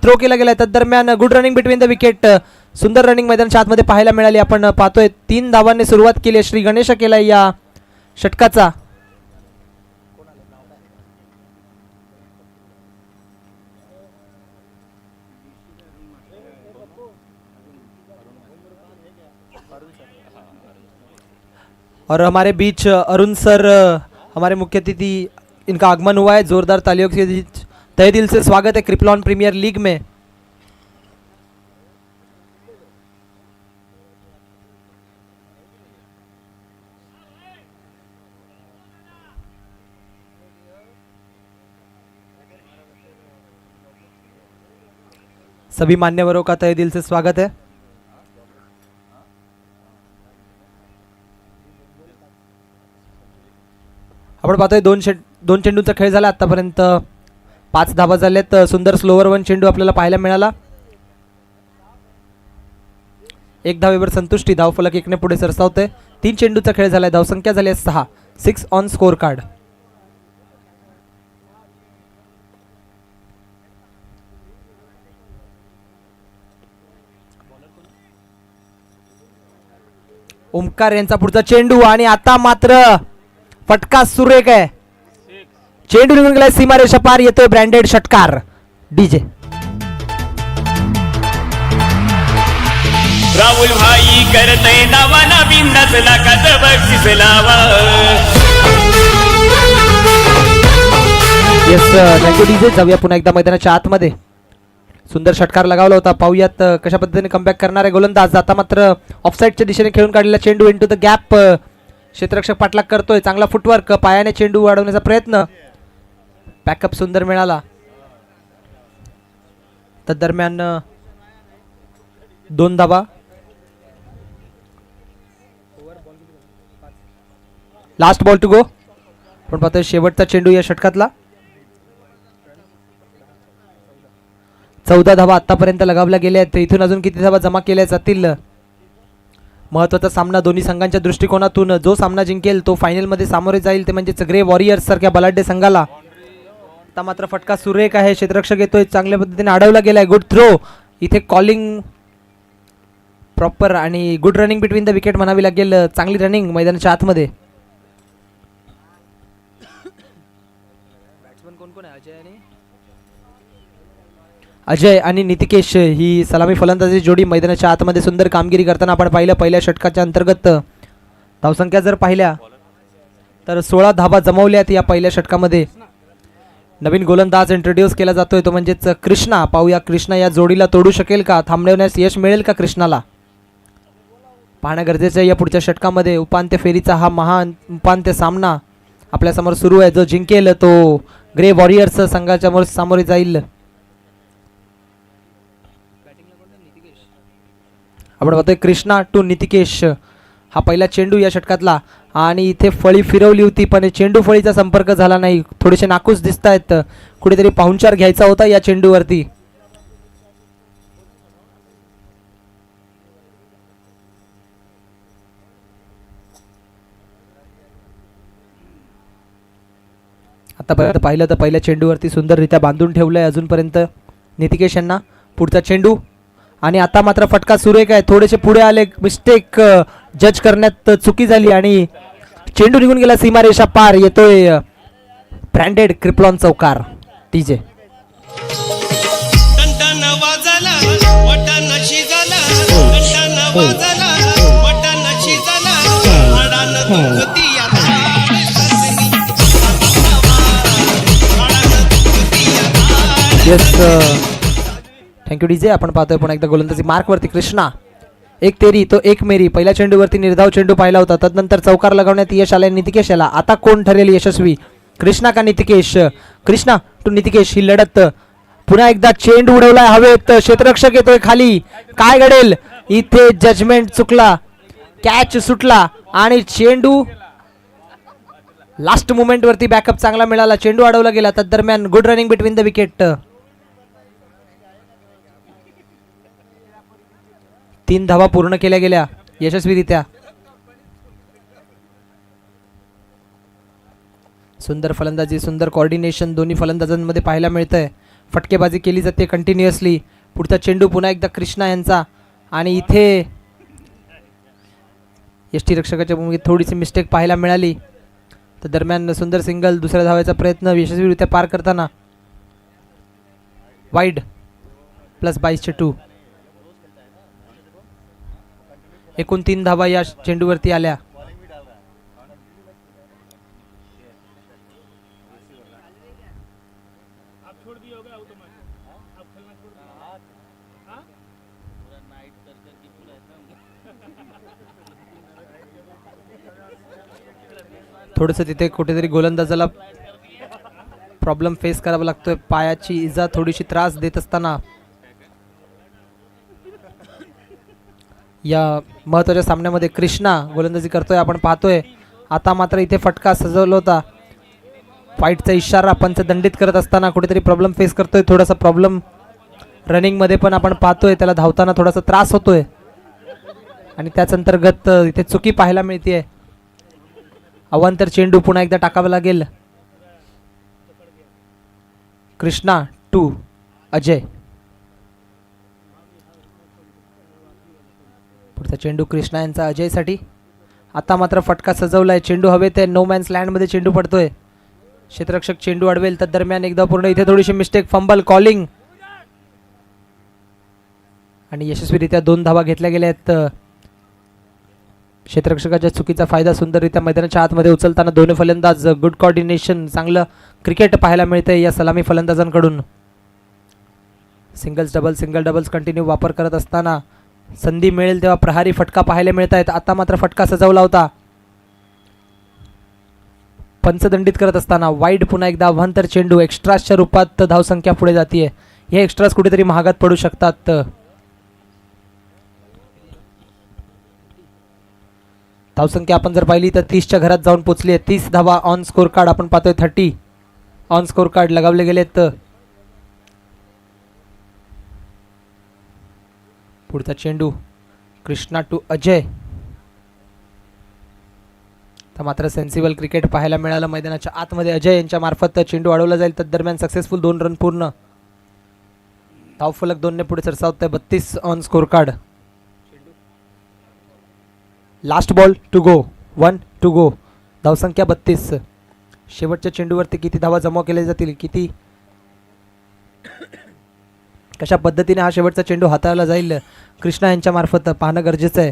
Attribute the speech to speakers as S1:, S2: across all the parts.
S1: Throw केला गेलाय. दरम्यान good running between the wicket. सुंदर रनिंग मैदानाच्या आतमध्ये पाहायला मिळाली. आपण पाहतोय 3 धावांनी सुरुवात केली. श्री गणेश केलाय या षटकाचा. और हमारे बीच अरुण सर हमारे मुख्य अतिथि, इनका आगमन हुआ है. जोरदार तालियों से तहे दिल से स्वागत है क्रिपलॉन प्रीमियर लीग में. सभी मान्यवरों का तहे दिल से स्वागत है. आपण पाहतोय दोन चेंडूंचा खेळ झाला. आतापर्यंत 5 धावा झाल्यात. सुंदर स्लोवर 1 चेंडू आपल्याला पाहायला मिळाला. 1 धावेवर संतुष्टी. धावफलक 1 ने पुढे सरसावतोय. 3 चेंडूचा खेळ झालाय. धावसंख्या झाली आहे 6. 6 ऑन स्कोर कार्ड. ओमकार यांचा पुढचा चेंडू आणि आता मात्र फटका सुरेख आहे. चेंडू निघून गेलाय सीमारेषा पार. येतोय ब्रँडेड षटकार. डीजे
S2: राहुल भाई करते नवा नवीन नसला कद बक्षीस लावा.
S1: Yes, thank you DJ. जाऊया पुन्हा एकदा मैदानाच्या आतमध्ये. सुंदर षटकार लगावला होता. पाहूयात कशा पद्धतीने कमबॅक करणार आहे गोलंदाज. आता मात्र ऑफसाईडच्या दिशेने खेळून काढलेला चेंडू इनटू द गॅप. क्षेत्ररक्षक पाठलाग करतोय. चांगला फुटवर्क. पायाने चेंडू वाढवण्याचा प्रयत्न. बॅकअप सुंदर मिळाला. तर दरम्यान 2 धावा. Last ball to go. आपण पाहतोय शेवटचा चेंडू या षटकातला. 14 धावा आतापर्यंत लगावल्या गेल्या आहेत. इथून अजून किती धावा जमा केल्या जातील. महत्त्वाचा सामना दोन्ही संघांच्या दृष्टिकोनातून. जो सामना जिंकेल तो फायनलमध्ये सामोरे जाईल. ते म्हणजे ग्रे वॉरियर्स सारख्या बलाढ्य संघाला. आता मात्र फटका सुरेख आहे. क्षेत्ररक्षक येतोय. चांगल्या पद्धतीने अडवला गेलाय. Good throw. इथे कॉलिंग प्रॉपर आणि good running between the wicket म्हणावी लागेल. चांगली रनिंग मैदानाच्या आतमध्ये. बॅट्समन कोण कोण आहे? अजय आणि नितिकेश ही सलामी फलंदाजी जोडी मैदानाच्या आतमध्ये सुंदर कामगिरी करताना आपण पाहिलं. पहिल्या षटकाच्या अंतर्गत धावसंख्या जर पाहिल्या तर 16 धावा जमवल्यात या पहिल्या षटकामध्ये. नवीन गोलंदाज इंट्रोड्यूस केला जातोय तो म्हणजेच कृष्णा. पाहूया कृष्णा या जोडीला तोडू शकेल का? थांबवण्यास यश मिळेल का कृष्णाला? पाहणं गरजेचं आहे या पुढच्या षटकामध्ये. उपांत्य फेरीचा हा महान उपांत्य सामना आपल्यासमोर सुरू आहे. जो जिंकेल तो ग्रे वॉरियर्स संघाच्या सामोरे जाईल. आपण बघतोय कृष्णा टू नितिकेश. हा पहिला चेंडू या षटकातला आणि इथे फळी फिरवली होती पण चेंडू फळीचा संपर्क झाला नाही. थोडेसे नाखुश दिसत आहेत. कुठेतरी पाहुणचार घ्यायचा होता या चेंडूवरती. आतापर्यंत पाहिलं तर पहिल्या चेंडूवरती सुंदररित्या बांधून ठेवलंय अजूनपर्यंत नितिकेश यांना. पुढचा चेंडू आणि आता मात्र फटका सुरेख आहे. थोडेसे पुढे आले. मिस्टेक जज करण्यात चुकी झाली आणि चेंडू निघून गेला सीमारेषा पार. येतोय ब्रँडेड क्रिपलॉन चौकार. TJ yes, thank you DJ. आपण पाहतोय पुन्हा एकदा गोलंदाजी मार्कवरती कृष्णा. 1 तेरी तो 1 मेरी. पहिल्या चेंडूवरती निर्धाव चेंडू पाहिला होता. तदनंतर चौकार लगावण्यात यश आले नितिकेश याला. आता कोण ठरेल यशस्वी? कृष्णा का नितिकेश? कृष्णा टू नितिकेश ही लढत. पुन्हा एकदा चेंडू उडवलाय हवेत. क्षेत्ररक्षक येतोय खाली. काय घडेल इथे? जजमेंट चुकला. कॅच सुटला आणि चेंडू लास्ट मुमेंट वरती बॅकअप चांगला मिळाला. चेंडू अडवला गेला. तर दरम्यान good running between the wicket. 3 धावा पूर्ण केल्या गेल्या यशस्वीरित्या. सुंदर फलंदाजी, सुंदर कोऑर्डिनेशन दोन्ही फलंदाजांमध्ये पाहायला मिळतंय. फटकेबाजी केली जाते कंटिन्युअसली. पुढचा चेंडू पुन्हा एकदा कृष्णा यांचा आणि इथे यष्टीरक्षकाच्या भूमिकेत थोडीशी मिस्टेक पाहायला मिळाली. तर दरम्यान सुंदर सिंगल दुसऱ्या धावायचा प्रयत्न यशस्वीरित्या पार करताना वाईड +22. एकूण 3 धावा या चेंडूवरती आल्या. थोडंसं तिथे कुठेतरी गोलंदाजाला प्रॉब्लेम फेस करावा लागतोय. पायाची इजा थोडीशी त्रास देत असताना या महत्त्वाच्या सामन्यामध्ये कृष्णा गोलंदाजी करतोय आपण पाहतोय. आता मात्र इथे फटका सजवला होता. फाईटचा इशारा पंच दंडित करत असताना कुठेतरी प्रॉब्लेम फेस करतोय. थोडासा प्रॉब्लेम रनिंगमध्ये पण आपण पाहतोय. त्याला धावताना थोडासा त्रास होतोय आणि त्याच अंतर्गत इथे चुकी पाहायला मिळते. अवांतर चेंडू पुन्हा एकदा टाकावा लागेल. कृष्णा टू अजय. पुढचा चेंडू कृष्णा यांचा अजयसाठी. आता मात्र फटका सजवलाय. चेंडू हवेत आहे. नो मॅन्स लँडमध्ये चेंडू पडतोय. क्षेत्ररक्षक चेंडू अडवेल. तर दरम्यान एकदा पूर्ण इथे थोडीशी मिस्टेक, फंबल, कॉलिंग आणि यशस्वीरित्या 2 धावा घेतल्या गेल्या आहेत. क्षेत्ररक्षकाच्या चुकीचा फायदा सुंदररित्या मैदानाच्या आतमध्ये उचलताना दोन्ही फलंदाज गुड कॉर्डिनेशन, चांगलं क्रिकेट पाहायला मिळतंय या सलामी फलंदाजांकडून. Singles doubles single doubles continue वापर करत असताना संधी मिळेल तेव्हा प्रहारी फटका पाहायला मिळत आहेत. आता मात्र फटका सजवला होता. पंचदंडित करत असताना वाईड पुन्हा एकदा अवांतर चेंडू. एक्स्ट्राच्या रूपात धावसंख्या पुढे जाते. हे एक्स्ट्राज कुठेतरी महागात पडू शकतात. धावसंख्या आपण जर पाहिली तर 30च्या घरात जाऊन पोहोचली आहे. 30 धावा ऑन स्कोर कार्ड आपण पाहतोय. 30 ऑन स्कोर कार्ड लगावले गेलेत. पुढचा चेंडू कृष्णा टू अजय. तर मात्र सेन्सिबल क्रिकेट पाहायला मिळालं मैदानाच्या आतमध्ये. अजय यांच्या मार्फत चेंडू अडवला जाईल. तर दरम्यान सक्सेसफुल 2 रन पूर्ण. धावफलक 2 ने पुढे सरसावत आहे. 32 on score card. Last ball to go. 1 to go. धावसंख्या 32. शेवटच्या चेंडूवरती किती धावा जमा केल्या जातील, किती कशा पद्धतीने हा शेवटचा चेंडू हाताळला जाईल कृष्णा यांच्या मार्फत पाहणं गरजेचं आहे.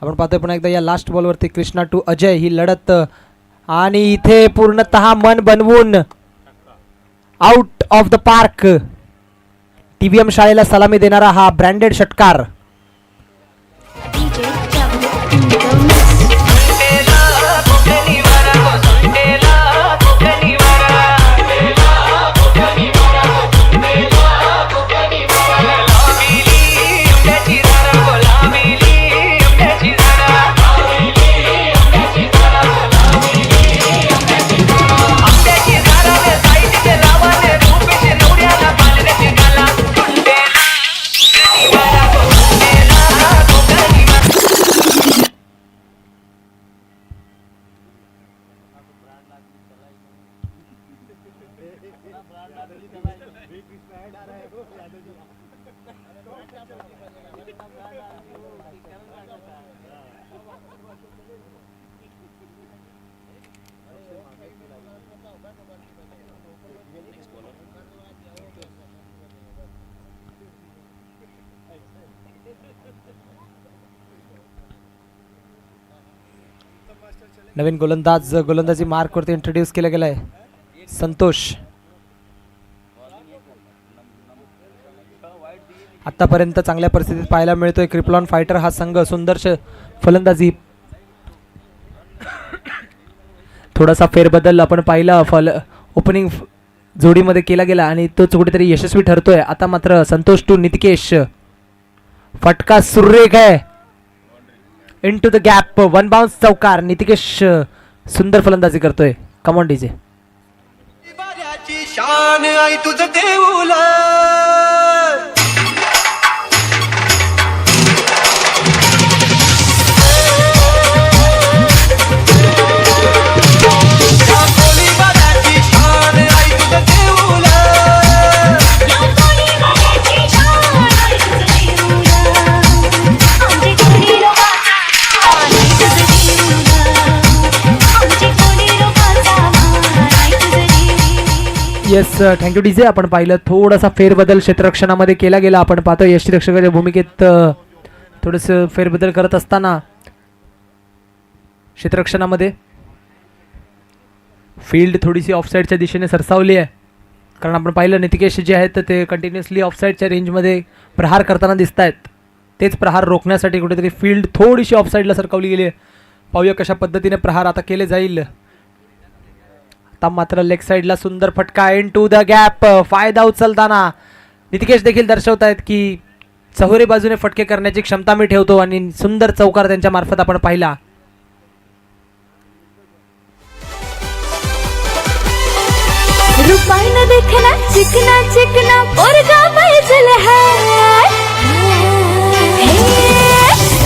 S1: आपण पाहतोय पुन्हा एकदा या लास्ट बॉलवरती कृष्णा टू अजय ही लढत आणि इथे पूर्णतः मन बनवून out of the park. TVM शाळेला सलामी देणारा हा ब्रँडेड षटकार. नवीन गोलंदाज गोलंदाजी मार्कवरती इंट्रोड्यूस केला गेलाय संतोष. आतापर्यंत चांगल्या परिस्थितीत पाहायला मिळतोय क्रिपलॉन फायटर हा संघ. सुंदरश फलंदाजी. थोडासा फेरबदल आपण पाहिला ओपनिंग जोडीमध्ये केला गेला आणि तोच कुठेतरी यशस्वी ठरतोय. आता मात्र संतोष टू नितिकेश. फटका सुरेख आहे. Into the gap. 1 बाउन्स चौकार. नितिकेश सुंदर फलंदाजी करतोय. Come on DJ.
S3: शान आई तुझं देऊला शान आई तुझं देऊला
S1: येस थँक्यू डीजे. आपण पाहिलं थोडासा फेरबदल क्षेत्ररक्षणामध्ये केला गेला. आपण पाहतो यष्टीरक्षकाच्या भूमिकेत थोडंसं फेरबदल करत असताना क्षेत्ररक्षणामध्ये फील्ड थोडीशी ऑफसाईडच्या दिशेने सरसावली आहे. कारण आपण पाहिलं नितिकेश जे आहेत ते कंटिन्युअसली ऑफसाईडच्या रेंजमध्ये प्रहार करताना दिसत आहेत. तेच प्रहार रोखण्यासाठी कुठेतरी फील्ड थोडीशी ऑफसाईडला सरकवली गेली आहे. पाहूया कशा पद्धतीने प्रहार आता केले जाईल. आता मात्र लेग साईडला सुंदर फटका इन टू द गॅप. फायदा उचलताना नितिकेश देखील दर्शवत आहेत की चहुरे बाजूने फटके करण्याची क्षमता मी ठेवतो आणि सुंदर चौकार त्यांच्या मार्फत आपण पाहिला.
S4: रुपाईनं देखना चिकना चिकना पोरगा पाहिजेल है.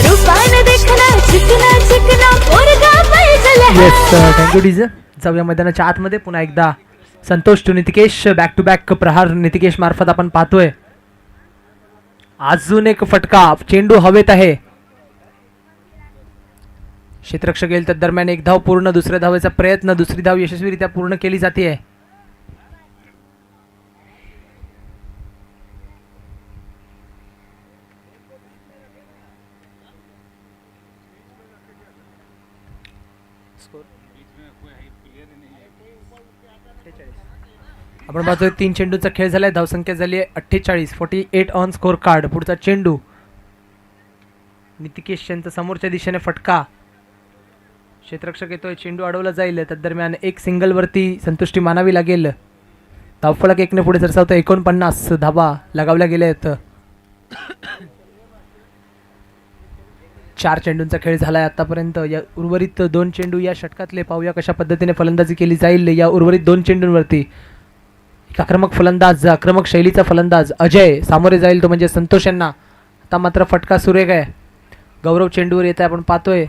S4: रुपाईनं देखना चिकना चिकना पोरगा पाहिजेल है.
S1: Yes thank you DJ. जाऊया मैदानाच्या आतमध्ये. पुन्हा एकदा Santosh to Nitikesh. Back to back प्रहार नितिकेश मार्फत आपण पाहतोय. अजून एक फटका. चेंडू हवेत आहे. क्षेत्ररक्षक येईल त्या दरम्यान एक धाव पूर्ण. दुसऱ्या धावेचा प्रयत्न. दुसरी धाव यशस्वीरित्या पूर्ण केली जाते. आपण पाहतोय 3 चेंडूचा खेळ झालाय. धावसंख्या झाली आहे 48. 48 ऑन स्कोर कार्ड. पुढचा चेंडू नितिकेश यांचा समोरच्या दिशेने फटका. क्षेत्ररक्षक येतोय. चेंडू अडवला जाईल. त्या दरम्यान एक सिंगल वरती संतुष्टी मानावी लागेल. धावफलक 1 ने पुढे सरसावतं. 49 धाबा लगावल्या गेल्या आहेत. 4 चेंडूंचा खेळ झालाय आतापर्यंत. या उर्वरित 2 चेंडू या षटकातले. पाहूया कशा पद्धतीने फलंदाजी केली जाईल या उर्वरित 2 चेंडूंवरती. आक्रमक फलंदाज, आक्रमक शैलीचा फलंदाज अजय सामोरे जाईल, तो म्हणजे संतोष यांना. आता मात्र फटका सुरेख आहे. गौरव चेंडूवर येत आहे. आपण पाहतोय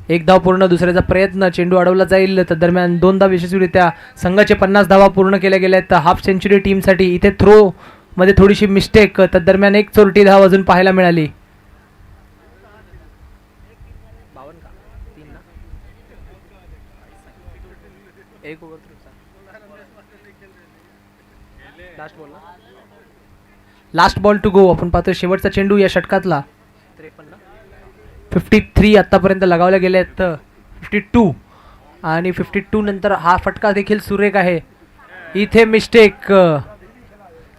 S1: एक धाव पूर्ण. दुसऱ्याचा प्रयत्न. चेंडू अडवला जाईल. तर दरम्यान 2 धाव यशस्वीरित्या. संघाचे 50 धावा पूर्ण केल्या गेल्या आहेत हाफ सेंचुरी टीमसाठी. इथे थ्रो मध्ये थोडीशी मिस्टेक. तर दरम्यान एक चोरटी धाव अजून पाहायला मिळाली. Last ball to go. आपण पाहतोय शेवटचा चेंडू या षटकातला. 53 आतापर्यंत लगावल्या गेले आहेत. 52 आणि 52 नंतर हा फटका देखील सुरेख आहे. इथे मिस्टेक.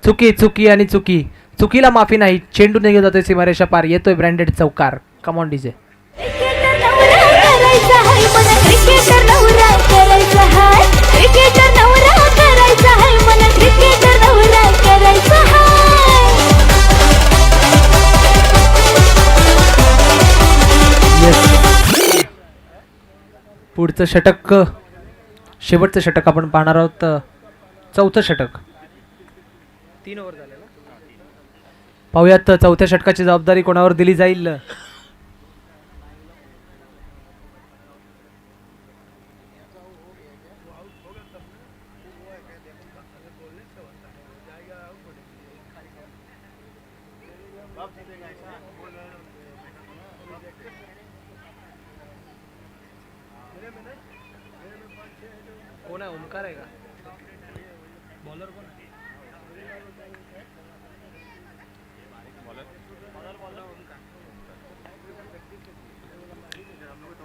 S1: चुकी आणि चुकीला माफी नाही. चेंडू निघून जातोय सीमारेषा पार. येतोय ब्रँडेड चौकार. Come on DJ. पुढचं षटक, शेवटचं षटक आपण पाहणार आहोत. चौथं षटक. 3 ओव्हर झाले ना. पाहूयात चौथ्या षटकाची जबाबदारी कोणावर दिली जाईल. कोण आहे? ओमकार आहे का? बॉलर कोण आहे?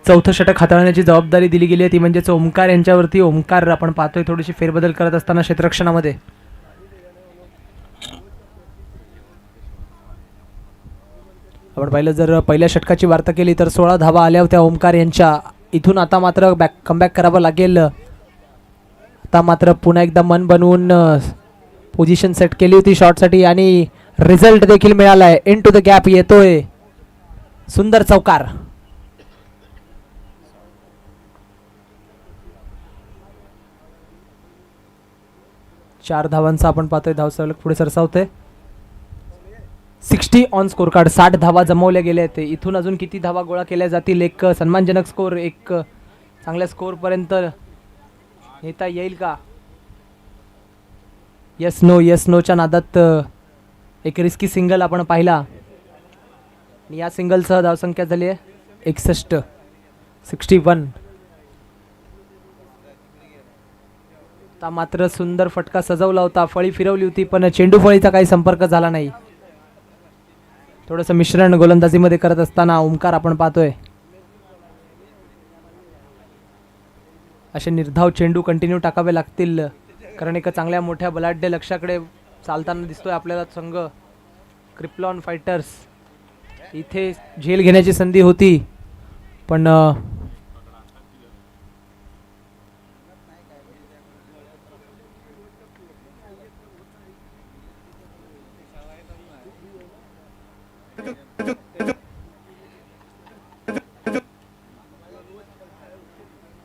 S1: चौथं षटक हाताळण्याची जबाबदारी दिली गेली आहे ती म्हणजेच ओमकार यांच्यावरती. ओमकार आपण पाहतोय थोडीशी फेरबदल करत असताना क्षेत्ररक्षणामध्ये. आपण पाहिलं जर पहिल्या षटकाची वार्ता केली तर 16 धावा आल्या होत्या ओमकार यांच्या. इथून आता मात्र कमबॅक करावं लागेल. आता मात्र पुन्हा एकदा मन बनवून पोझिशन सेट केली होती शॉटसाठी आणि रिझल्ट देखील मिळालाय. इन टू द गॅप येतोय सुंदर चौकार. चार धावांचा आपण पाहतोय. धावसलग पुढे सरसावतोय. 60 ऑन स्कोर कार्ड. 60 धावा जमवल्या गेल्या आहेत. इथून अजून किती धावा गोळा केल्या जातील? एक सन्मानजनक स्कोर, एक चांगल्या स्कोर पर्यंत नेता येईल का? येस नोच्या नादात एक रिस्की सिंगल आपण पाहिला आणि या सिंगलसह धावसंख्या झाली आहे 61. आता मात्र सुंदर फटका सजवला होता, फळी फिरवली होती पण चेंडू फळीचा काही संपर्क झाला नाही. थोडंसं मिश्रण गोलंदाजीमध्ये करत असताना ओमकार आपण पाहतोय. असे निर्धाव चेंडू कंटिन्यू टाकावे लागतील, कारण एका चांगल्या मोठ्या बलाढ्य लक्ष्याकडे चालताना दिसतोय आपल्याला संघ क्रिप्लॉन फायटर्स. इथे झेल घेण्याची संधी होती पण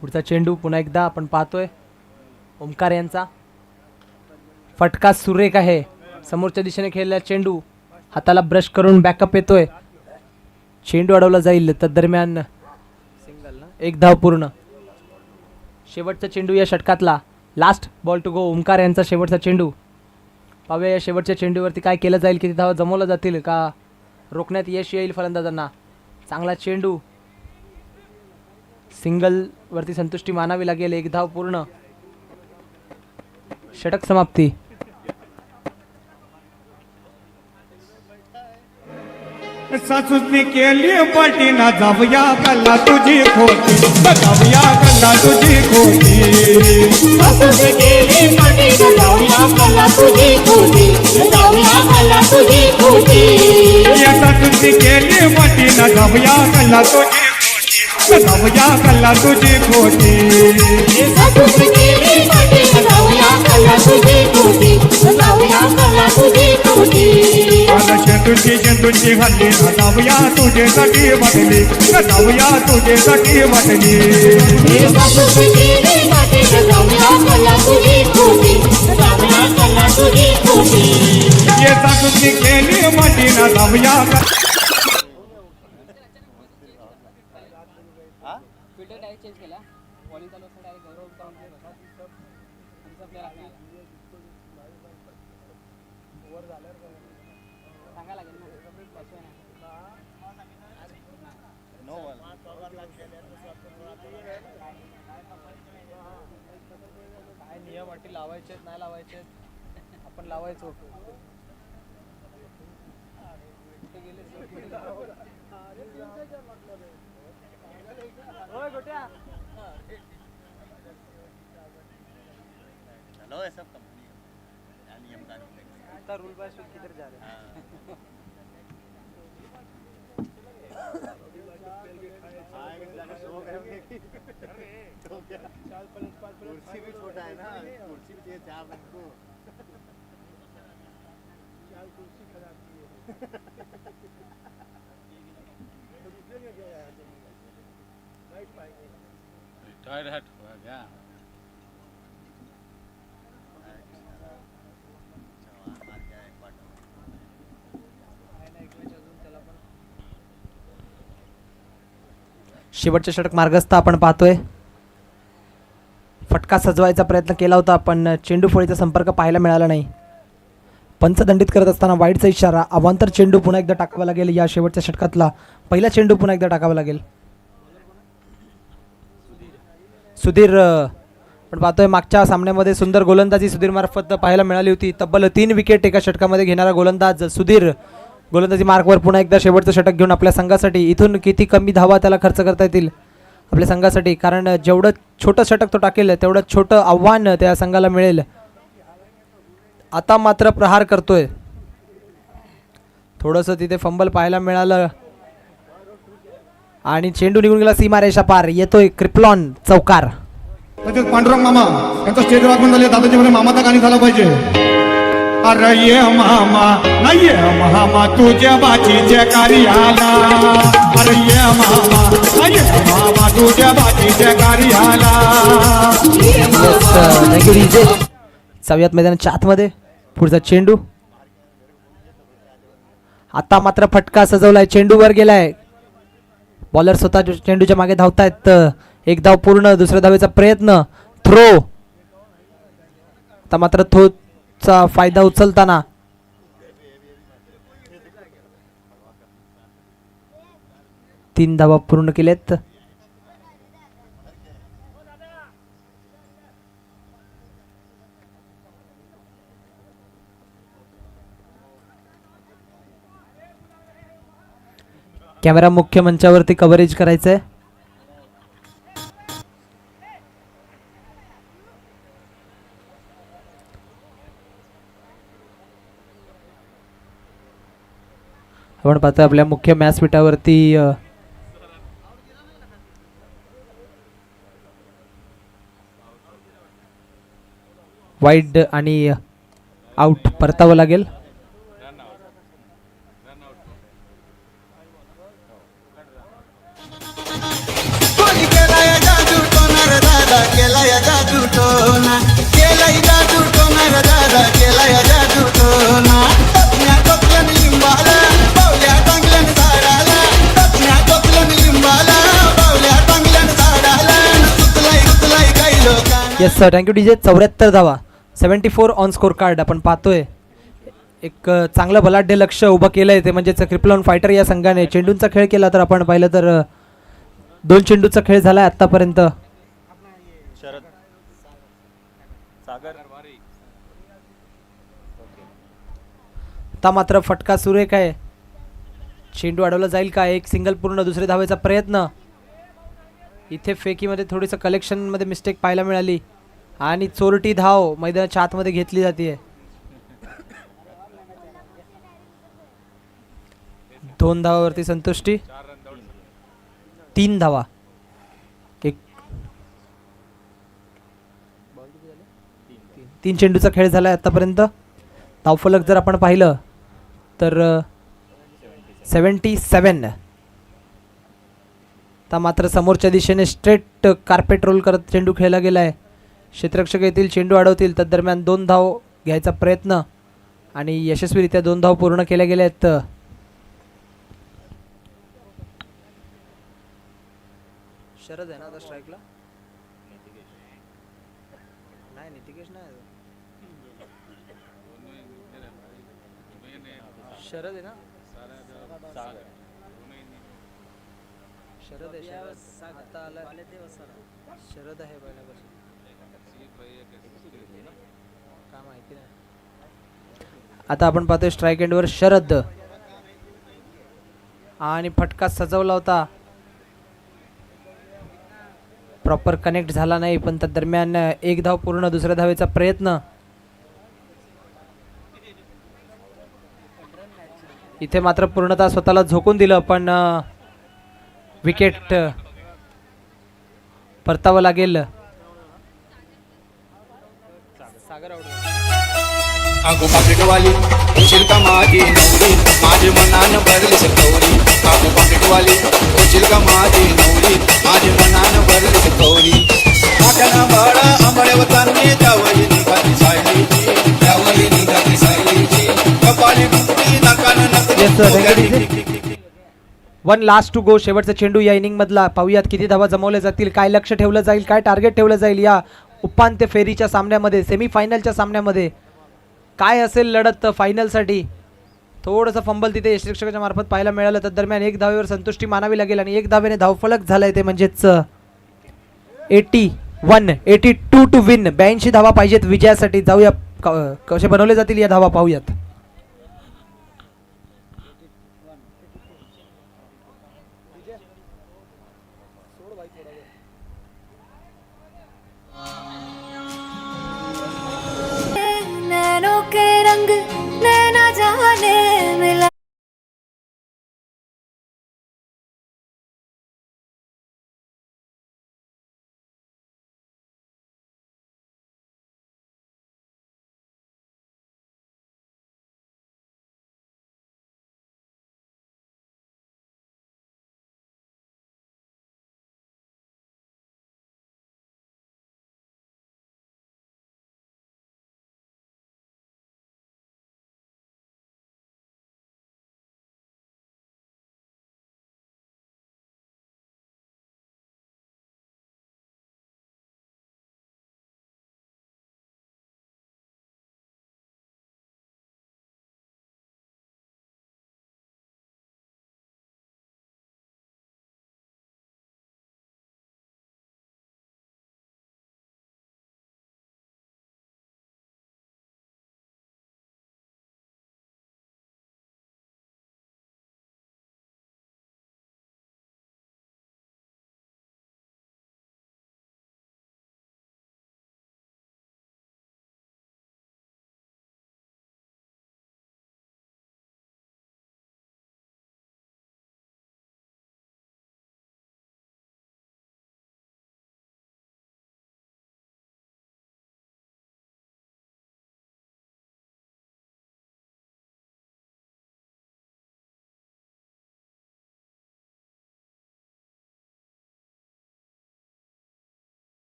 S1: पुढचा चेंडू पुन्हा एकदा आपण पाहतोय ओमकार यांचा. फटका सुरेख आहे, समोरच्या दिशेने खेळलेला चेंडू हाताला ब्रश करून बॅकअप येतोय. चेंडू अडवला जाईल तर दरम्यान एक धाव पूर्ण. शेवटचा चेंडू या षटकातला, last ball to go. Omkar यांचा शेवटचा चेंडू. पाहूया या शेवटच्या चेंडूवरती काय केलं जाईल, किती धावा जमवल्या जातील का रोखण्यात यश येईल फलंदाजांना. चांगला चेंडू, सिंगल वरती संतुष्टी मानावी लागेल. एक धाव पूर्ण, षटक समाप्ती.
S5: सासूसनी केली पाठी ना जाऊया कल्ला तुझी खोटी, जाऊया कल्ला तुझी खोटी.
S4: सासूने केली पाठी ना जाऊया कल्ला तुझी खोटी, जाऊया कल्ला तुझी खोटी.
S5: या सासूसनी केली पाठी ना जाऊया कल्ला तुझी खोटी, जाऊया कल्ला तुझी खोटी.
S4: सासूने केली पाठी ना जाऊया कल्ला तुझी खोटी, जाऊया कल्ला तुझी खोटी.
S5: चेंडूची हल्ली ना जाऊया तुझ्यासाठी वाटली, जाऊया तुझ्यासाठी वाटली.
S4: सासूने केली पाठी ना जाऊया कल्ला तुझी खोटी, जाऊया कल्ला तुझी खोटी.
S5: ये सासूसनी केली पाठी ना जाऊया
S1: काय नियम अटी लावायचे नाही लावायचे आपण लावायचो. रूल बाय किधर जा रहे हैं.
S6: कुर्सी भी छोटा है ना, कुर्सी भी चाहिए 4 रंग को.
S7: रिटायर हट हुआ क्या?
S1: शेवटचे षटक मार्गस्थ आपण पाहतोय. फटका सजवायचा प्रयत्न केला होता पण चेंडू फळीचा संपर्क पाहायला मिळाला नाही. पंच दंडित करत असताना वाईडचा इशारा. अवांतर चेंडू पुन्हा एकदा टाकावा लागेल. या शेवटच्या षटकातला पहिला चेंडू पुन्हा एकदा टाकावा लागेल. सुधीर पण पाहतोय मागच्या सामन्यामध्ये सुंदर गोलंदाजी सुधीर मार्फत पाहायला मिळाली होती. तब्बल 3 विकेट एका षटकामध्ये घेणारा गोलंदाज सुधीर गोलंदाजी मार्कवर पुन्हा एकदा शेवटचं षटक घेऊन आपल्या संघासाठी. इथून किती कमी धावा त्याला खर्च करता येतील आपल्या संघासाठी, कारण जेवढं छोटं षटक तो टाकेल तेवढं छोटं आव्हान त्या संघाला मिळेल. आता मात्र प्रहार करतोय. थोडंसं तिथे फंबल पाहायला मिळालं आणि चेंडू निघून गेला सीमारेषा पार. येतोय क्रिप्लॉन चौकार.
S5: तसेच पांडुरंग मामा यांचा स्टेज वागून झाले. दादाजी मध्ये मामाचा गाणी झाला पाहिजे. अरे ये मामा नाही ये मामा तुझ्या बाचीच्या कार्याला. अरे ये मामा नाही ये मामा तुझ्या बाचीच्या कार्याला.
S1: सवयात मैदानाच्या आतमध्ये पुढचा चेंडू. आता मात्र फटका सजवलाय. चेंडू वर गेलाय. बॉलर स्वतः चेंडूच्या मागे धावतायत. एक धाव पूर्ण. दुसऱ्या धावेचा प्रयत्न. थ्रो. आता मात्र थ्रोचा फायदा उचलताना तीन धावा पूर्ण केलेत. कॅमेरा मुख्य मंचावरती कव्हरेज करायचं आहे. आपण पाहतोय आपल्या मुख्य व्यासपीठावरती वाईड आणि आउट परतावं लागेल.
S3: कोणी केलाय जादू टोना रे दादा केलाय जादू टोना केलाय जादू टोना रे दादा केलाय जादू टोना टपण्या टोपल्यान लिंबाला बावल्या टांगल्यान झाडाला टपण्या टोपल्यान लिंबाला बावल्या टांगल्यान झाडाला रुतलाय काही लोकांना.
S1: Yes sir, thank you DJ. 74 धावा, 74 ऑन स्कोर कार्ड आपण पाहतोय. एक चांगलं बलाढ्य लक्ष उभं केलं आहे ते म्हणजेच क्रिपलॉन फायटर या संघाने. चेंडूंचा खेळ केला तर आपण पाहिलं तर 2 चेंडूचा खेळ झाला आहे आत्तापर्यंत. आता मात्र फटका सुरेख आहे. चेंडू अडवला जाईल का? एक सिंगल पूर्ण, दुसरे धावेचा प्रयत्न. इथे फेकीमध्ये थोडीसं कलेक्शनमध्ये मिस्टेक पाहायला मिळाली आणि चोरटी धाव मैदानाच्या आतमध्ये घेतली जाते. 2 धावावरती संतुष्टी, 3 धावा. एक 3 चेंडूचा खेळ झाला आहे आतापर्यंत. धावफलक जर आपण पाहिलं तर 77. आता मात्र समोरच्या दिशेने स्ट्रेट कार्पेट रोल करत चेंडू खेळला गेला आहे. क्षेत्ररक्षक येतील, चेंडू अडवतील. तदरम्यान 2 धाव घ्यायचा प्रयत्न आणि यशस्वीरित्या 2 धाव पूर्ण केल्या गेल्या आहेत. शरद आहे ना आता स्ट्राईकला? नाही, नितिकेश नाही. शरद आहे ना? शरद आहे, शरद आता आला. शरद आहे पहिल्यापासून, काय माहिती नाही. आता आपण पाहतोय स्ट्राईक एंडवर शरद आणि फटका सजवला होता, प्रॉपर कनेक्ट झाला नाही. पण त्या दरम्यान 1 धाव पूर्ण, दुसऱ्या धावेचा प्रयत्न. इथे मात्र पूर्णतः स्वतःला झोकून दिलं पण विकेट परतावं लागेल.
S3: आगो पाकिटवाली उशील का माझी नवरी माझे मनान भरली सकौरी. आगो पाकिटवाली उशील का माझी नवरी माझे मनान भरली सकौरी. नाकाना बाळा आंबळ्यावतांनी त्यावरी निघाली सायलीची त्यावरी निघाली सायलीची कपाली गुंती नाकान नकली.
S1: 1 लास्ट टू गो, शेवटचा चेंडू या इनिंग मधला. पाहूयात किती धावा जमवल्या जातील, काय लक्ष ठेवलं जाईल, काय टार्गेट ठेवलं जाईल या उपांत्य फेरीच्या सामन्यामध्ये, सेमीफायनलच्या सामन्यामध्ये. काय असेल लढत फायनलसाठी. थोडंसं फंबल तिथे यशरक्षकाच्या मार्फत पाहायला मिळालं. तर दरम्यान 1 धावेवर संतुष्टी मानावी लागेल आणि 1 धावेने धावफलक झालाय ते म्हणजेच 82 टू विन. 82 धावा पाहिजेत विजयासाठी. जाऊया कसे बनवले जातील या धावा पाहूयात.
S8: नैनों के रंग नैना जाने मिला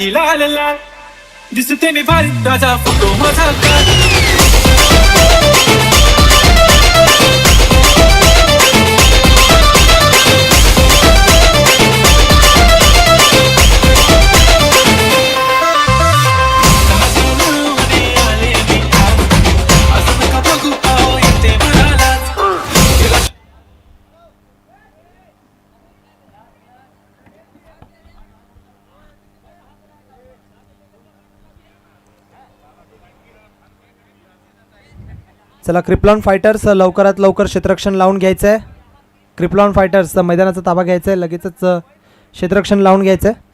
S2: लाल लाल दिसते मी भारताचा फोटो माझा
S1: चला क्रिप्लॉन फायटर्स लवकरात लवकर क्षेत्ररक्षण लावून घ्यायचं आहे. क्रिप्लॉन फायटर्स मैदानाचा ताबा घ्यायचा आहे, लगेचच क्षेत्ररक्षण लावून घ्यायचं आहे.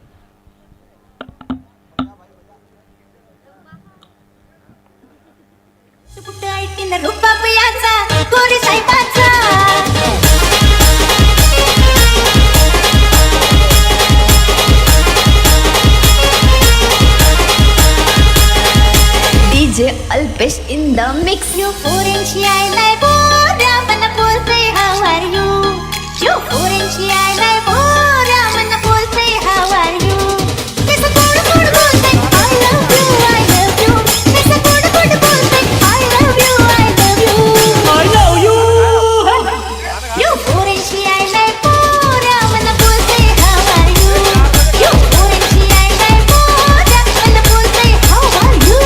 S8: DJ Alpesh in the mix. You foreign I like Ramana Pol say how are you? You foreign I like Ramana Pol say how are you? It's a good bol say I love you, I love you. It's a good bol say I love you, I love you. I love you. You foreign I like Ramana Pol say how are you? You foreign I like Ramana Pol say how are you?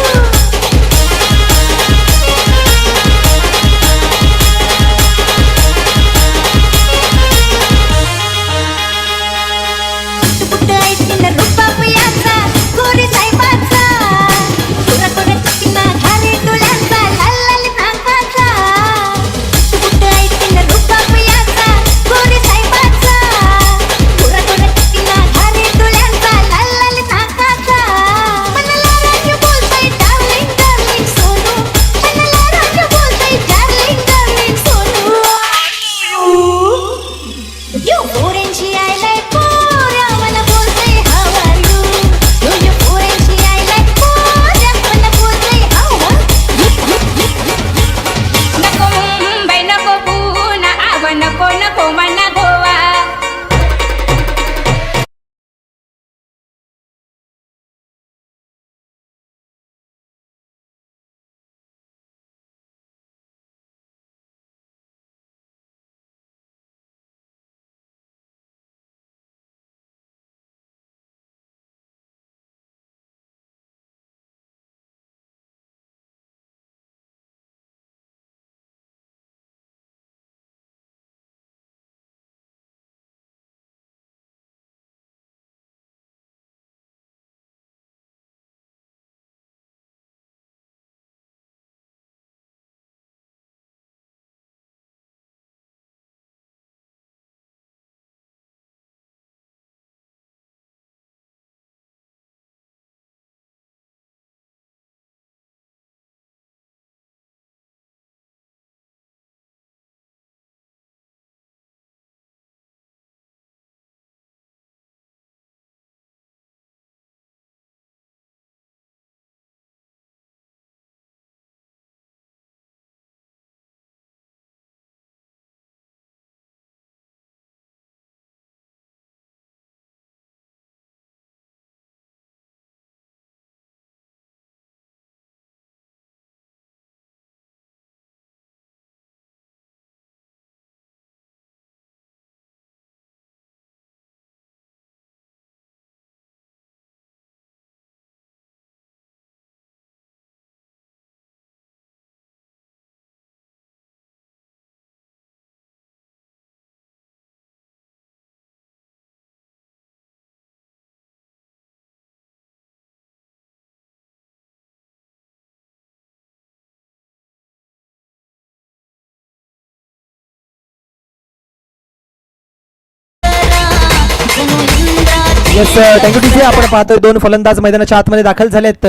S1: Yes thank you TC. आपण पाहतोय दोन फलंदाज मैदानाच्या आतमध्ये दाखल झालेत.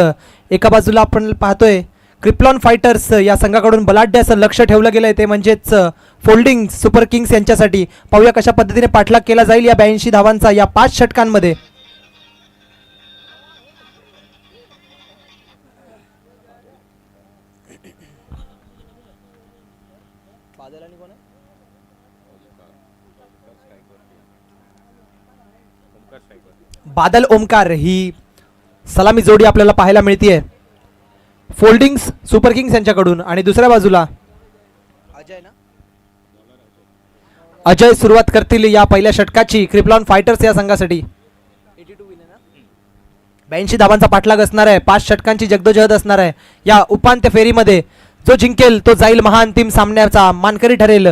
S1: एका बाजूला आपण पाहतोय क्रिप्लॉन फायटर्स या संघाकडून बलाढ्य असं लक्ष ठेवलं गेलंय, ते म्हणजेच फोल्डिंग सुपर किंग्स यांच्यासाठी. पाहूया कशा पद्धतीने पाठलाग केला जाईल या 82 धावांचा या 5 षटकांमध्ये. बादल ओमकार ही सलामी जोडी आपल्याला पाहायला मिळतीये फोल्डिंग्स सुपर किंग्स यांच्याकडून. आणि दुसऱ्या बाजूला अजय सुरुवात करतील या पहिल्या षटकाची क्रिपलॉन फायटर्स या संघासाठी. 82 धावांचा पाठलाग असणार आहे. 5 षटकांची जगदोजहद असणार आहे. या उपांत्य फेरीमध्ये जो जिंकेल तो जाईल महाअंतिम सामन्याचा मानकरी ठरेल.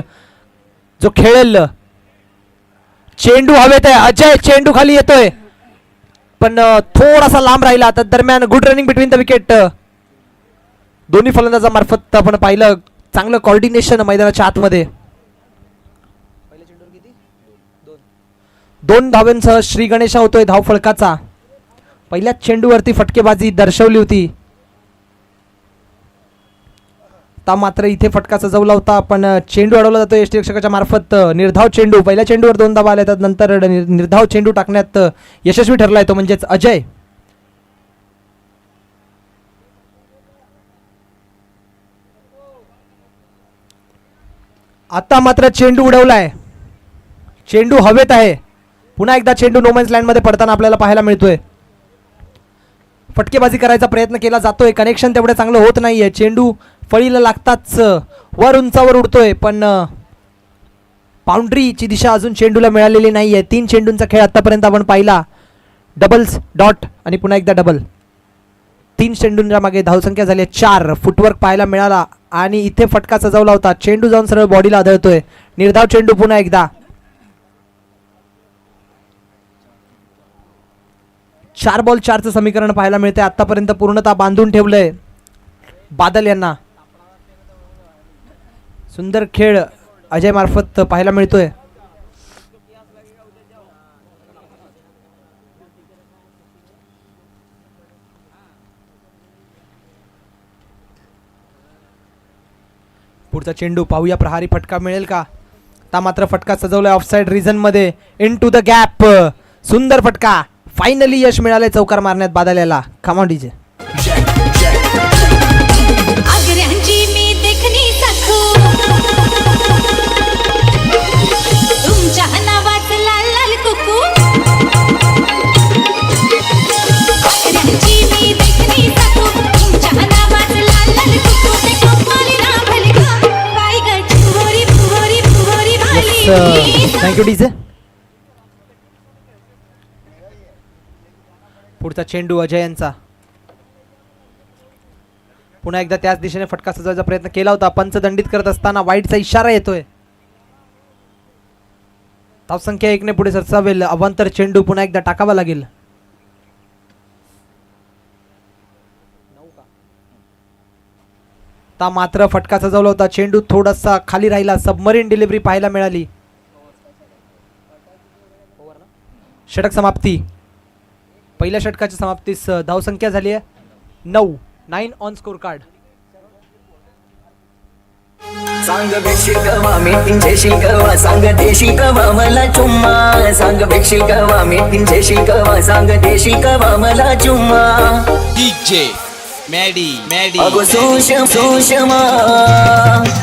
S1: जो खेळेल चेंडू हवेत आहे. अजय चेंडू खाली येतोय पण थोडासा लांब राहिला. तर दरम्यान good running between the wicket. दोन्ही फलंदाजामार्फत आपण पाहिलं चांगलं कॉर्डिनेशन मैदानाच्या आतमध्ये. 2 धावांसह श्री गणेशा होतोय धाव फळकाचा. पहिल्याच चेंडूवरती फटकेबाजी दर्शवली होती. आता मात्र इथे फटका सजवला होता पण चेंडू अडवला जातो यष्टिरक्षकाच्या मार्फत. निर्धाव चेंडू पहिल्या चेंडूवर 2 धावा आल्या. नंतर निर्धाव चेंडू टाकण्यात यशस्वी ठरलाय तो म्हणजेच अजय. आता मात्र चेंडू उडवलाय. चेंडू हवेत आहे. पुन्हा एकदा चेंडू नोमॅन्स लँड मध्ये पडताना आपल्याला पाहायला मिळतोय. फटकेबाजी करायचा प्रयत्न केला जातोय. कनेक्शन तेवढं चांगलं होत नाहीये. चेंडू फळीला लागताच वर उंचावर उडतोय पण बाउंड्रीची दिशा अजून चेंडूला मिळालेली नाहीये. 3 चेंडूंचा खेळ आतापर्यंत आपण पाहिला. डबल्स डॉट आणि पुन्हा एकदा डबल. 3 चेंडूंच्या मागे धावसंख्या झाली 4. फुटवर्क पाहायला मिळाला आणि इथे फटका सजवला होता. चेंडू जाऊन सरळ बॉडीला आदळतोय. निर्धाव चेंडू पुन्हा एकदा. 4 बॉल 4चं समीकरण पाहायला मिळते. आतापर्यंत पूर्णतः बांधून ठेवलंय बादल यांना. सुंदर खेळ अजय मार्फत पाहायला मिळतोय. पुढचा चेंडू पाहूया प्रहारी फटका मिळेल का. आता मात्र फटका सजवलाय ऑफसाइड रिझन मध्ये. Into the gap. सुंदर फटका. फायनली यश मिळाले चौकार मारण्यात बादल याला. Come on DJ.
S8: आग्र्यांची मी देखणी सखू तुमच्या नावाचं लाल लाल कुकू. आग्र्यांची मी देखणी सखू तुमच्या नावाचं लाल लाल कुकू. ते कोपाली ना भली गं बाई गं फुगोरी फुगोरी फुगोरी भाली.
S1: Thank you DJ. पुढचा चेंडू अजय यांचा. पुन्हा एकदा त्याच दिशेने फटका सजवायचा प्रयत्न केला होता. पंच दंडित करत असताना वाईटचा इशारा येतोय. धावसंख्या 1 ने पुढे सरसावेल. अवांतर चेंडू पुन्हा एकदा टाकावा लागेल. आता मात्र फटका सजवला होता. चेंडू थोडासा खाली राहिला. सबमरीन डिलिव्हरी पाहायला मिळाली. षटक समाप्ती. पहिल्या षटकाच्या समाप्तीस धावसंख्या झाली आहे 9 ऑन स्कोर कार्ड.
S9: सांग भेटशील कवा मी देशील कवा. सांग देशील कवा मला चुम्मा. सांग भेटशील कवा मी देशील कवा. सांग देशील कवा मला चुम्मा.
S2: डीजे मॅडी मॅडी
S9: अगो सुषमा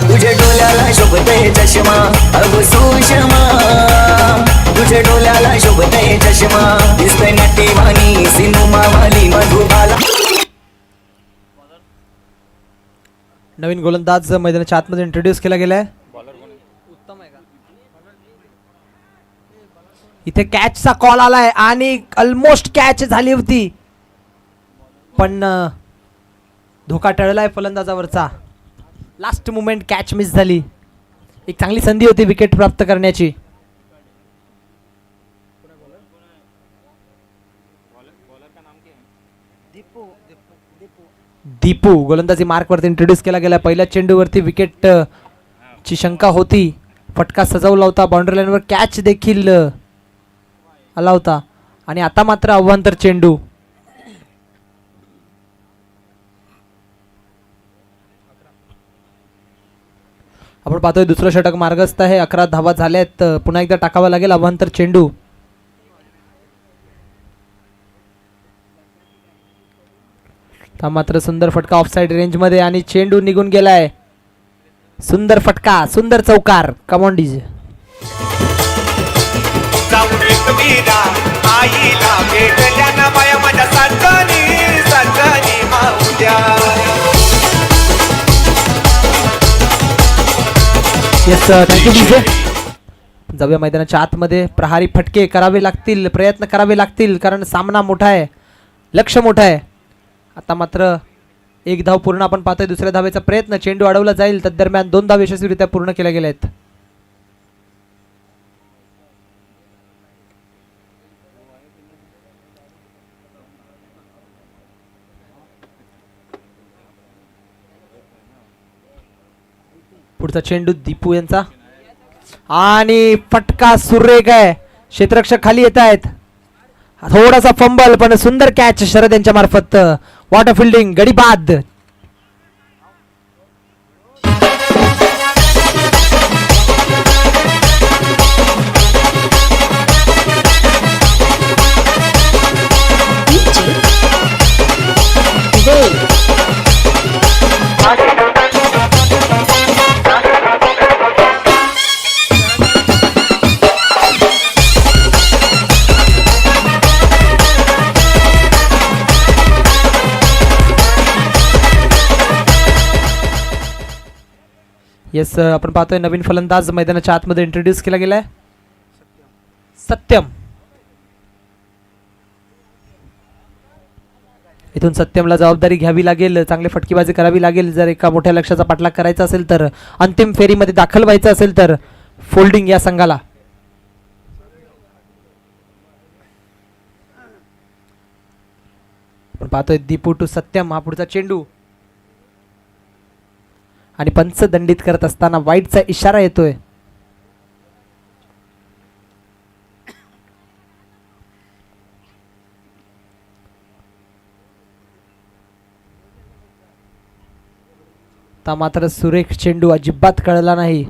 S9: तुझे डोल्याला शोभते चष्मा. अगो सुषमा तुझे डोल्याला शोभते चष्मा. दिसतोय नटीवाणी सिनेमा वाली मधुबाला.
S1: नवीन गोलंदाज मैदानाच्या आतमध्ये इंट्रोड्यूस केला गेलाय. इथे कॅचचा कॉल आलाय आणि ऑलमोस्ट कॅच झाली होती पण धोका टळलाय फलंदाजावरचा. लास्ट मुमेंट कॅच मिस झाली. एक चांगली संधी होती विकेट प्राप्त करण्याची. दीपू गोलंदाजी मार्कवरती इंट्रोड्यूस केला गेला. पहिल्या चेंडूवरती विकेट ची शंका होती. फटका सजवला होता. बाउंड्री लाईनवर कॅच देखील आला होता आणि आता मात्र अवांतर चेंडू. आपण पाहतोय दुसरं षटक मार्गस्थ आहे. 11 धावा झाल्यात. पुन्हा एकदा टाकावा लागेल अवांतर चेंडू. हा मात्र सुंदर फटका ऑफसाइड रेंज मध्ये आणि चेंडू निघून गेलाय. सुंदर फटका. सुंदर चौकार. Come on DJ.
S3: जाऊन एक मीरा आईला भेटल्या ना बाया माझ्या सारखी. तात्या
S1: येस थँक्यू डीजे. जाऊया मैदानाच्या आतमध्ये. प्रहारी फटके करावे लागतील, प्रयत्न करावे लागतील, कारण सामना मोठा आहे, लक्ष मोठं आहे. आता मात्र एक धाव पूर्ण आपण पाहतोय. दुसऱ्या धावेचा प्रयत्न, चेंडू अडवला जाईल. तदरम्यान 2 धाव यशस्वीरित्या पूर्ण केल्या गेल्या आहेत. पुढचा चेंडू दीपू यांचा आणि फटका सुरेख आहे. क्षेत्ररक्षक खाली येत आहेत. थोडासा फंबल पण सुंदर कॅच शरद यांच्या मार्फत. वॉटर फिल्डिंग, गडी बाद. येस आपण पाहतोय नवीन फलंदाज मैदानाच्या आतमध्ये इंट्रोड्यूस केला गेलाय. सत्यम. इथून सत्यमला जबाबदारी घ्यावी लागेल, चांगली फटकीबाजी करावी लागेल. जर एका मोठ्या लक्ष्याचा पाठलाग करायचा असेल तर, अंतिम फेरीमध्ये दाखल व्हायचं असेल तर फोल्डिंग या संघाला. आपण पाहतोय दीपू टू सत्यम. हा पुढचा चेंडू आणि पंच दंडित करत असताना वाईटचा इशारा येतोय. ता मात्र सुरेख चेंडू अजिबात कळला नाही.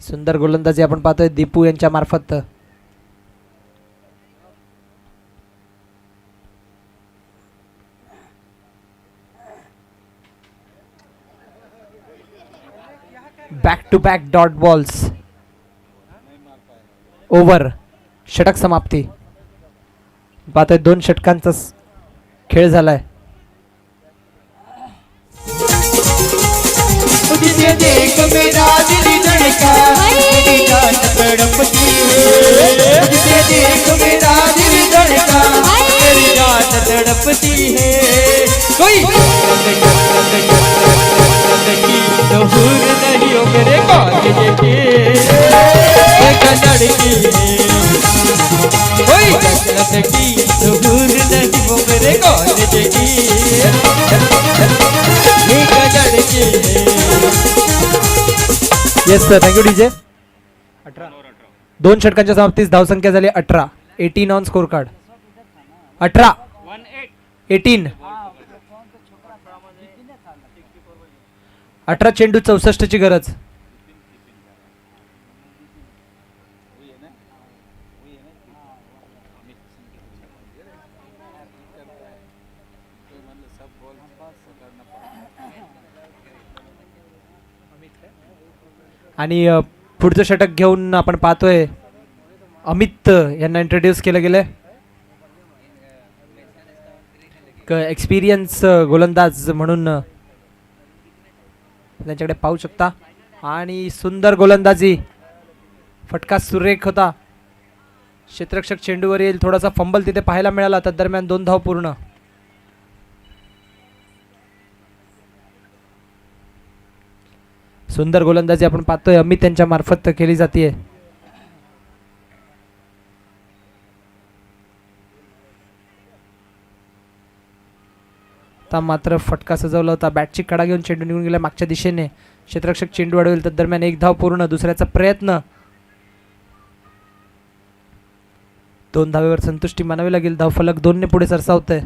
S1: सुंदर गोलंदाजी आपण पाहतोय दीपू यांच्या मार्फत. Back to back dot balls. Over, षटक समाप्ती. पाहतोय 2 षटकांचा खेळ झालाय.
S3: देख मेरा दिल धड़का मेरी जान तड़पती है तुझे देख मेरा दिल धड़का मेरी जान तड़पती है कोई दूर नहीं हो मेरे कॉलेज के एक लड़की कोई जन्नत की दूर नहीं हो मेरे कॉलेज की एक लड़की
S1: येस थँक्यू डीजे. 2 षटकांच्या समाप्तीस धावसंख्या झाली 18. 18 ऑन स्कोर कार्ड. 18 18 चेंडू 64 ची गरज. आणि पुढचं षटक घेऊन आपण पाहतोय अमित यांना इंट्रोड्यूस केलं गेलंय. एक्सपिरियन्स गोलंदाज म्हणून त्यांच्याकडे पाहू शकता. आणि सुंदर गोलंदाजी, फटका सुरेख होता. क्षेत्ररक्षक चेंडूवर येईल, थोडासा फंबल तिथे पाहायला मिळाला. तदरम्यान 2 धाव पूर्ण. सुंदर गोलंदाजी आपण पाहतोय अमित यांच्या मार्फत केली जाते. मात्र फटका सजवला होता. बॅटची कडा घेऊन चेंडू निघून गेला मागच्या दिशेने. क्षेत्ररक्षक चेंडू अडवेल. तर दरम्यान 1 धाव पूर्ण. दुसऱ्याचा प्रयत्न. 2 धावेवर संतुष्टी मानावी लागेल. धावफलक 2 ने पुढे सरसावतोय.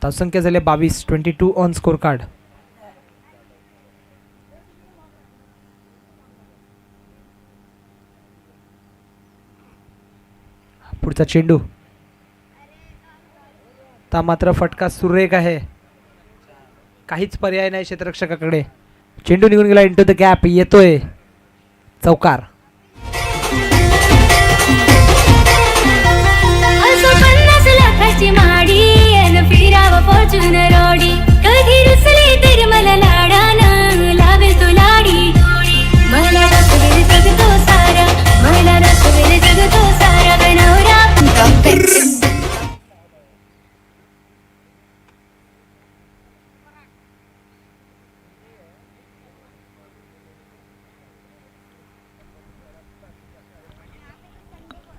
S1: धावसंख्या झाली 22. 22 ऑन स्कोर कार्ड. पुढचा चेंडू. मात्र फटका सुरेख आहे. काहीच पर्याय नाही क्षेत्ररक्षकाकडे. चेंडू निघून गेला इंटू द गॅप. येतोय चौकार.
S8: असं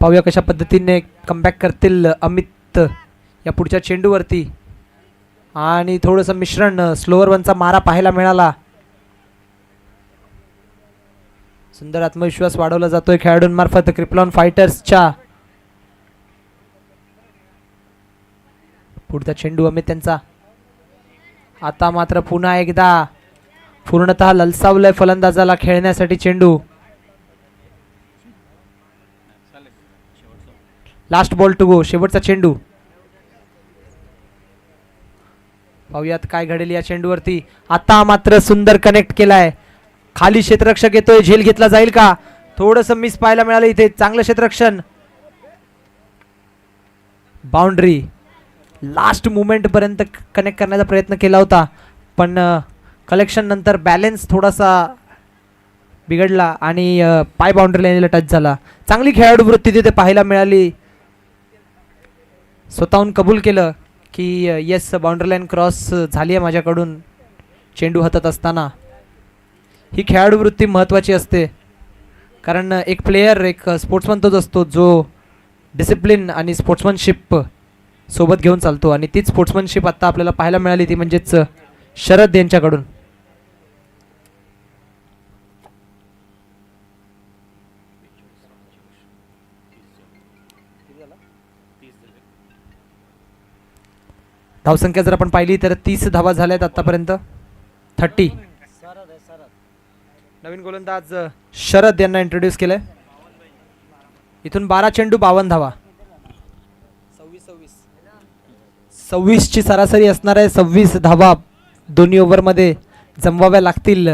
S1: पाहूया कशा पद्धतीने कमबॅक करतील अमित या पुढच्या चेंडूवरती. आणि थोडंसं मिश्रण स्लोअर वनचा मारा पाहायला मिळाला. सुंदर आत्मविश्वास वाढवला जातोय खेळाडूंमार्फत क्रिपलॉन फायटर्सच्या. पुढचा चेंडू अमित त्यांचा. आता मात्र पुन्हा एकदा पूर्णतः ललसावलंय फलंदाजाला खेळण्यासाठी चेंडू. लास्ट बॉल टू गो, शेवटचा चेंडू. पाहूयात काय घडेल या चेंडूवरती. आता मात्र सुंदर कनेक्ट केलाय. खाली क्षेत्ररक्षक येतोय, झेल घेतला जाईल का? थोडंसं मिस पाहायला मिळालं इथे. चांगलं क्षेत्ररक्षण, बाउंड्री. लास्ट मुमेंट पर्यंत कनेक्ट करण्याचा प्रयत्न केला होता, पण कलेक्शन नंतर बॅलन्स थोडासा बिघडला आणि पाय बाउंड्री लाईनला टच झाला. चांगली खेळाडू वृत्ती तिथे पाहायला मिळाली. स्वतःहून कबूल केलं की येस बाउंड्री लाईन क्रॉस झाली आहे माझ्याकडून चेंडू हातात असताना. ही खेळाडू वृत्ती महत्त्वाची असते, कारण एक प्लेयर, एक स्पोर्ट्समन तोच असतो जो डिसिप्लिन आणि स्पोर्ट्समनशिप सोबत घेऊन चालतो. आणि तीच स्पोर्ट्समनशिप आता आपल्याला पाहायला मिळाली, ती म्हणजेच शरद यांच्याकडून. धावसंख्या जर आपण पाहिली तर 30 धावा झाल्यात आतापर्यंत. 30. नवीन गोलंदाज शरद यांना इंट्रोड्यूस केलंय. इथून 12 चेंडू 52 धावा. 26 ची सरासरी असणार आहे. 26 धावा दोन्ही ओव्हरमध्ये जमवाव्या लागतील.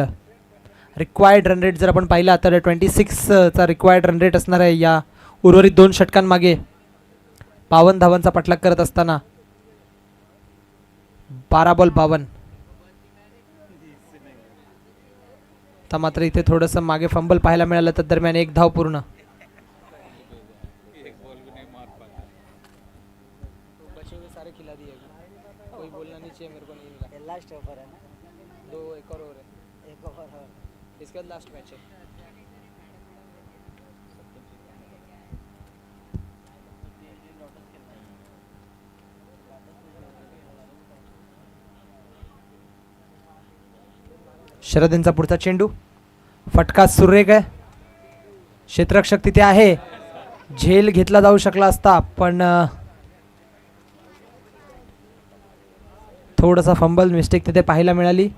S1: रिक्वायर्ड रन रेट जर आपण पाहिला तर 26चा रिक्वायर्ड रन रेट असणार आहे या उर्वरित 2 षटकांमागे 52 धावांचा पाठलाग करत असताना. 12 बॉल 52. तर मात्र इथे थोडंसं मागे फंबल पाहायला मिळालं, तर दरम्यान 1 धाव पूर्ण. शरद यांचा पुढचा चेंडू. फटका सुरेख आहे. क्षेत्ररक्षक तिथे आहे. झेल घेतला जाऊ शकला असता, पण थोडासा फंबल मिस्टेक तिथे पाहायला मिळाली.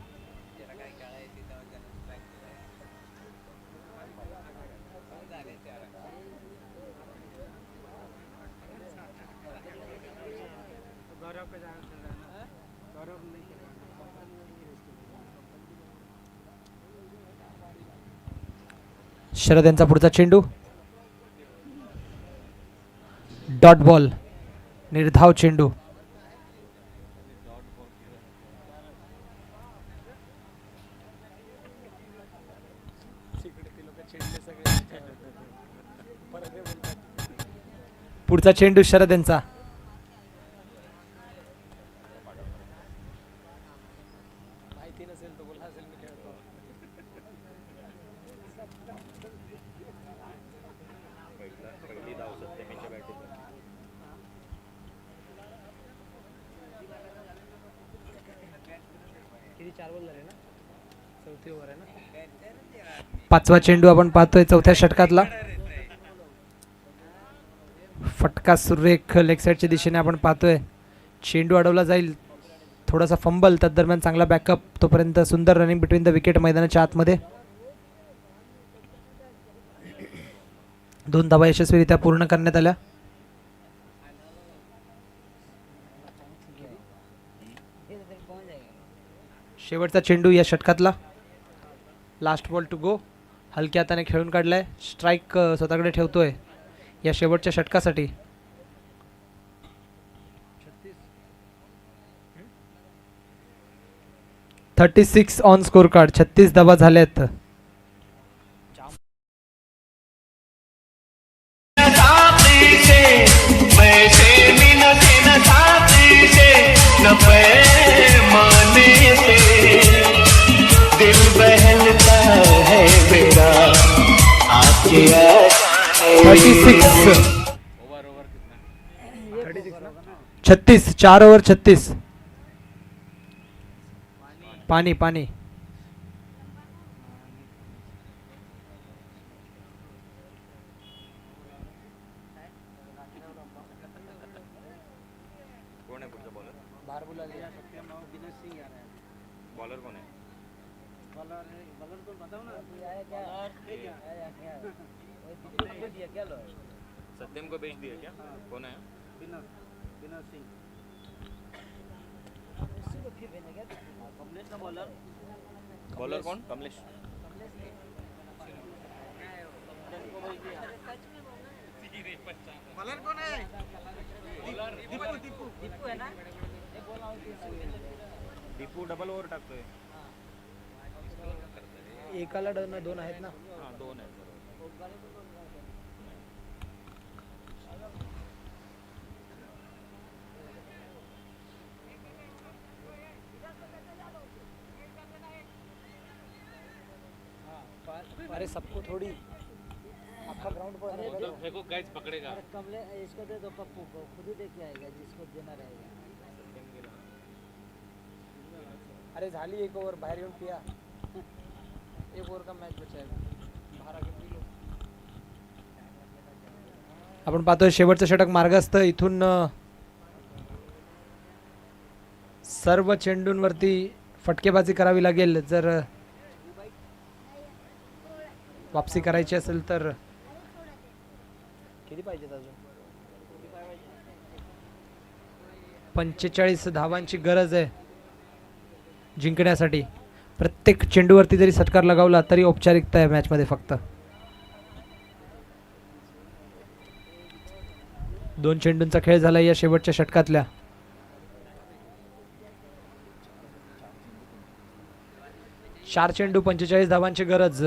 S1: शरद यांचा पुढचा चेंडू. डॉट बॉल, निर्धाव चेंडू. पुढचा चेंडू शरद यांचा. पाचवा चेंडू आपण पाहतोय चौथ्या षटकातला. फटका सुरेख लेग साईडच्या दिशेने आपण पाहतोय. चेंडू अडवला जाईल. थोडासा फंबल, त्या दरम्यान चांगला बॅकअप. तोपर्यंत सुंदर रनिंग बिटवीन द विकेट मैदानाच्या आतमध्ये. 2 धावा यशस्वीरित्या पूर्ण करण्यात आल्या. शेवटचा चेंडू या षटकातला. Last ball to go. हलक्या हाताने खेळून काढलाय. स्ट्राईक स्वतःकडे ठेवतोय या शेवटच्या षटकासाठी. 36 ऑन स्कोर कार्ड. 36 धावा झाल्यात.
S9: दिल बहलता है मेरा आपके
S1: 36 36, 4 ओव्हर 36. पाणी पाणी.
S3: कोण आहे पुढचा बॉलर? बॉलर कोण आहे? सत्यम को बेच दिया क्या? कौन है? बॉलर कौन? कमलेश. दीपू डबल ओव्हर टाकतोय.
S1: एकाला दोन आहेत ना.
S3: हा, 2 आहेत.
S1: अरे सबको थोड़ी आपका ग्राउंड पर
S7: उधर फेंको गाइस पकड़ेगा.
S10: कमले इसको दे दो पप्पू को, खुद ही देके आएगा जिसको देना रहेगा.
S1: अरे झाली एक ओव्हर, बाहेर येऊन पिया. एक ओव्हर का मॅच बचा है, बाहेर आके पी लो. आपण पाहतोय शेवटचं षटक मार्गस्थ. इथून सर्व चेंडूंवरती फटकेबाजी करावी लागेल जर वापसी करायची असेल तर. किती पाहिजेत अजून? 45 धावांची गरज आहे जिंकण्यासाठी. प्रत्येक चेंडूवरती जरी षटकार लगावला तरी औपचारिकता आहे मॅच मध्ये फक्त. 2 चेंडूंचा खेळ झाला या शेवटच्या षटकातल्या. 4 चेंडू 45 धावांची गरज.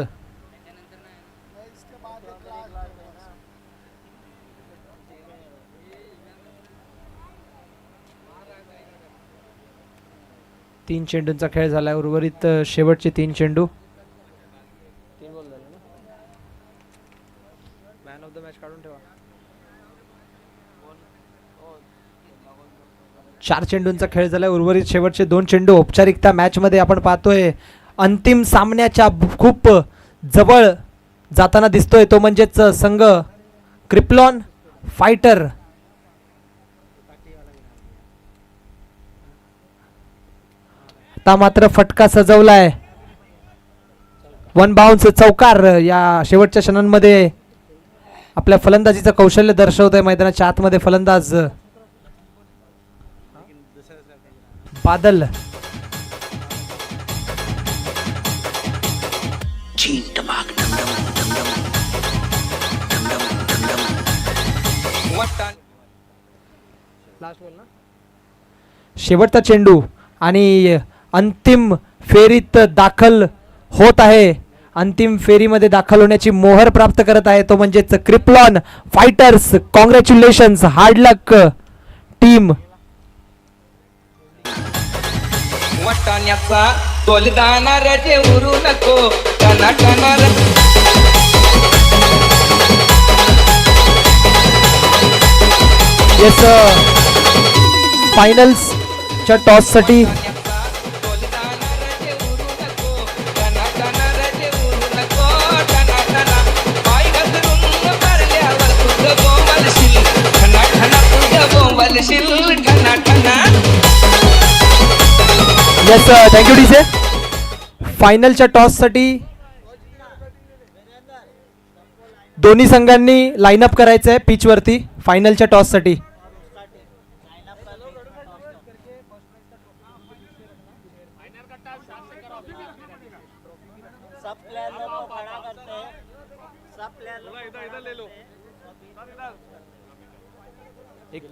S1: तीन चेंडूंचा खेळ झाला. उर्वरित शेवटचे 3 चेंडू. 3 बॉल झाले ना. मॅन ऑफ द मॅच काढून ठेवा. 4 चेंडूंचा खेळ झाला. उर्वरित शेवटचे 2 चेंडू. औपचारिकता मॅच मध्ये आपण पाहतोय अंतिम सामन्याच्या खूप जवळ जाताना दिसतोय तो म्हणजेच संघ क्रिप्लॉन फायटर. आता मात्र फटका सजवलाय. 1 बाउन्स चौकार या शेवटच्या क्षणांमध्ये आपल्या फलंदाजीचं कौशल्य दर्शवतोय मैदानाच्या आतमध्ये फलंदाज बादल. शेवटचा चेंडू आणि अंतिम फेरीत दाखल होत आहे. अंतिम फेरीमध्ये दाखल होण्याची मोहर प्राप्त करत आहे तो म्हणजेच क्रिप्लॉन फायटर्स. कॉंग्रॅच्युलेशन्स, हार्ड लक टीम.
S9: वाटाण्याचा तोलदाना रजे उरू नको टनाटना
S1: येस, फायनल्सच्या टॉससाठी येस, थँक्यू डीजे. फायनलच्या टॉससाठी दोन्ही संघांनी लाईनअप करायचं आहे पिचवरती फायनलच्या टॉससाठी.
S10: सब प्लेयर को खड़ा करते हैं. सब प्लेयर
S7: इधर ले लो.
S1: एक